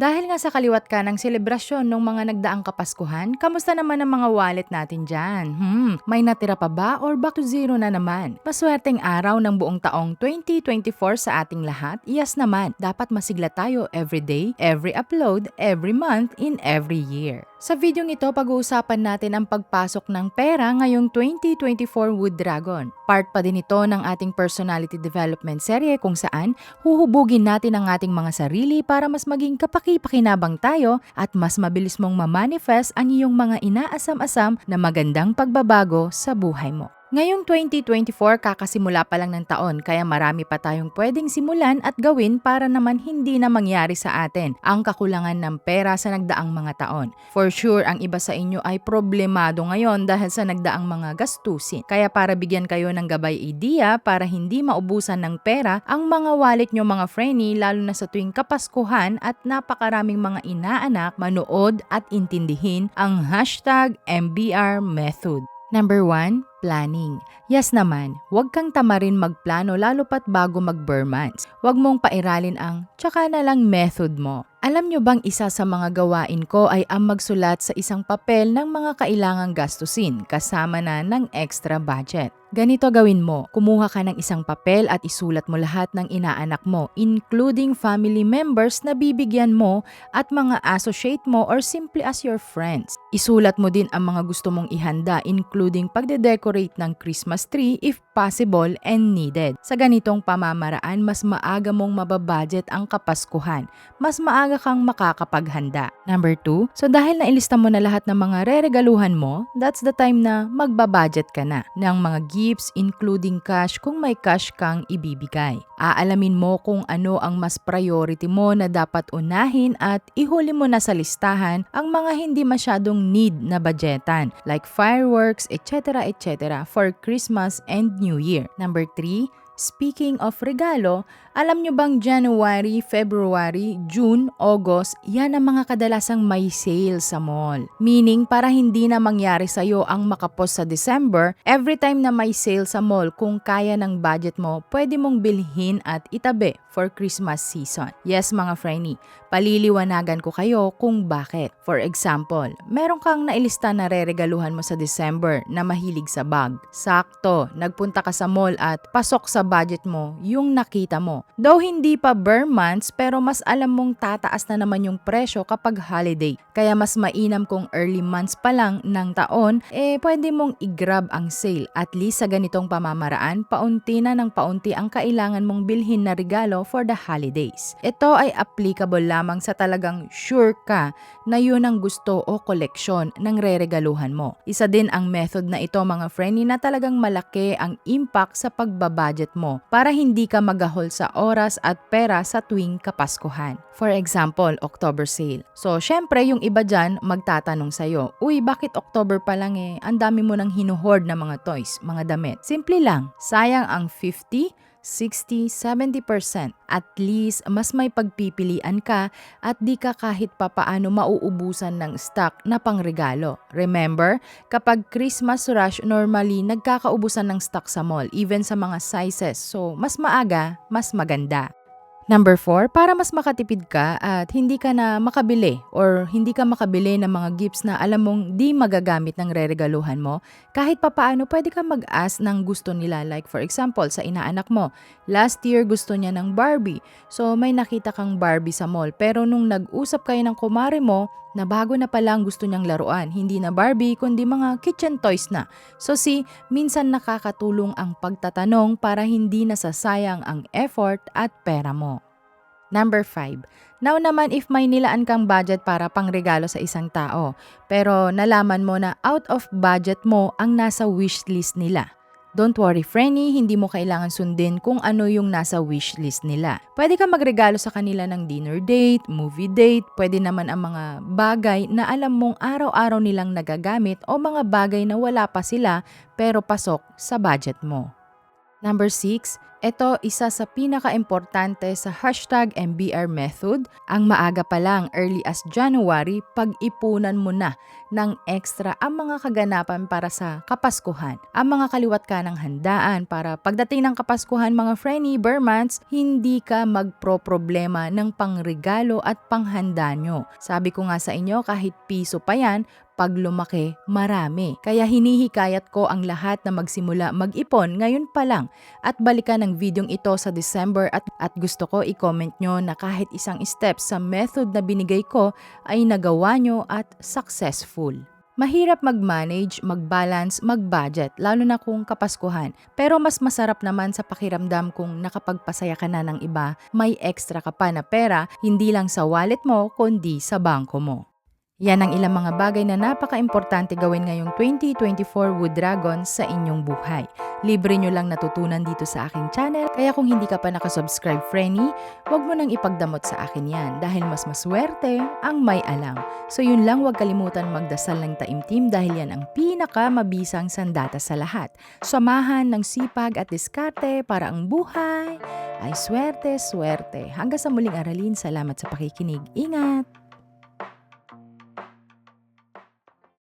Dahil nga sa kaliwat ka ng selebrasyon ng mga nagdaang Kapaskuhan, kamusta naman ang mga wallet natin dyan? May natira pa ba or back to zero na naman? Maswerteng araw ng buong taong 2024 sa ating lahat? Yes naman, dapat masigla tayo every day, every upload, every month, in every year. Sa videong ito, pag-uusapan natin ang pagpasok ng pera ngayong 2024 Wood Dragon. Part pa din ito ng ating personality development serye kung saan huhubugin natin ang ating mga sarili para mas maging kapaki-pakinabang tayo at mas mabilis mong ma-manifest ang iyong mga inaasam-asam na magandang pagbabago sa buhay mo. Ngayong 2024, kakasimula pa lang ng taon kaya marami pa tayong pwedeng simulan at gawin para naman hindi na mangyari sa atin ang kakulangan ng pera sa nagdaang mga taon. For sure, ang iba sa inyo ay problemado ngayon dahil sa nagdaang mga gastusin. Kaya para bigyan kayo ng gabay idea para hindi maubusan ng pera ang mga wallet nyo mga frenny lalo na sa tuwing Kapaskuhan at napakaraming mga inaanak, manood at intindihin ang hashtag MBR Method. Number 1, planning. Yes naman, huwag kang tamarin magplano lalo pat bago mag-Burr months. Huwag mong pairalin ang tsaka na lang method mo. Alam nyo bang isa sa mga gawain ko ay ang magsulat sa isang papel ng mga kailangang gastusin kasama na ng extra budget. Ganito gawin mo, kumuha ka ng isang papel at isulat mo lahat ng inaanak mo, including family members na bibigyan mo at mga associate mo or simply as your friends. Isulat mo din ang mga gusto mong ihanda, including pagde-decorate ng Christmas tree if possible and needed. Sa ganitong pamamaraan, mas maaga mong mababudget ang Kapaskuhan. Mas maaga kang makakapaghanda. Number 2, so dahil nailista mo na lahat ng mga reregaluhan mo, that's the time na magbabudget ka na ng mga gifts including cash kung may cash kang ibibigay. Aalamin mo kung ano ang mas priority mo na dapat unahin at ihuli mo na sa listahan ang mga hindi masyadong need na budgetan like fireworks, etc. for Christmas and New Year. Number 3, speaking of regalo, alam nyo bang January, February, June, August, yan ang mga kadalasang may sale sa mall. Meaning, para hindi na mangyari sa'yo ang makapos sa December, every time na may sale sa mall, kung kaya ng budget mo, pwede mong bilhin at itabi for Christmas season. Yes mga frenny, paliliwanagan ko kayo kung bakit. For example, meron kang nailista na reregaluhan mo sa December na mahilig sa bag. Sakto, nagpunta ka sa mall at pasok sa budget mo yung nakita mo. Though hindi pa Burr months pero mas alam mong tataas na naman yung presyo kapag holiday. Kaya mas mainam kung early months pa lang ng taon, pwede mong i-grab ang sale. At least sa ganitong pamamaraan, paunti na ng paunti ang kailangan mong bilhin na regalo for the holidays. Ito ay applicable lamang sa talagang sure ka na yun ang gusto o koleksyon ng reregaluhan mo. Isa din ang method na ito mga frenny na talagang malaki ang impact sa pagbabudget mo para hindi ka magahol sa oras at pera sa tuwing Kapaskuhan. For example, October sale. So, syempre yung iba dyan magtatanong sa'yo, uy, bakit October pa lang ang dami mo nang hinuhoard na mga toys, mga damit. Simple lang, sayang ang 50, 60, 70%. At least, mas may pagpipilian ka at di ka kahit papaano mauubusan ng stock na pangregalo. Remember, kapag Christmas rush, normally nagkakaubusan ng stock sa mall, even sa mga sizes. So, mas maaga, mas maganda. Number 4, para mas makatipid ka at hindi ka na makabili or hindi ka makabili ng mga gifts na alam mong di magagamit ng reregaluhan mo, kahit papaano pwede ka mag-ask ng gusto nila. Like for example, sa inaanak mo, last year gusto niya ng Barbie. So may nakita kang Barbie sa mall pero nung nag-usap kayo ng kumare mo, na bago na palang gusto niyang laruan, hindi na Barbie kundi mga kitchen toys na. So minsan nakakatulong ang pagtatanong para hindi nasasayang ang effort at pera mo. Number 5. Now naman if may nilaan kang budget para pangregalo sa isang tao, pero nalaman mo na out of budget mo ang nasa wishlist nila. Don't worry, frenny, hindi mo kailangan sundin kung ano yung nasa wishlist nila. Pwede ka magregalo sa kanila ng dinner date, movie date, pwede naman ang mga bagay na alam mong araw-araw nilang nagagamit o mga bagay na wala pa sila pero pasok sa budget mo. Number 6, Ito, isa sa pinaka-importante sa hashtag MBR method, ang maaga pa lang, early as January, pag-ipunan mo na ng extra ang mga kaganapan para sa Kapaskuhan. Ang mga kaliwat ka ng handaan para pagdating ng Kapaskuhan mga Frenny, Bermans, hindi ka magpro-problema ng pangregalo at panghanda nyo. Sabi ko nga sa inyo, kahit piso pa yan, pag lumaki, marami. Kaya hinihikayat ko ang lahat na magsimula mag-ipon ngayon pa lang at balikan ang videong ito sa December at gusto ko i-comment nyo na kahit isang step sa method na binigay ko ay nagawa nyo at successful. Mahirap mag-manage, mag-balance, mag-budget, lalo na kung Kapaskuhan. Pero mas masarap naman sa pakiramdam kung nakapagpasaya ka na ng iba, may extra ka pa na pera, hindi lang sa wallet mo, kundi sa bangko mo. Yan ang ilang mga bagay na napaka-importante gawin ngayong 2024 Wood Dragon sa inyong buhay. Libre nyo lang natutunan dito sa aking channel, kaya kung hindi ka pa nakasubscribe, Frenny, huwag mo nang ipagdamot sa akin yan dahil mas maswerte ang may alam. So yun lang, huwag kalimutan magdasal ng taimtim dahil yan ang pinaka-mabisang sandata sa lahat. Samahan ng sipag at diskarte para ang buhay ay swerte-swerte. Hanggang sa muling aralin, salamat sa pakikinig. Ingat!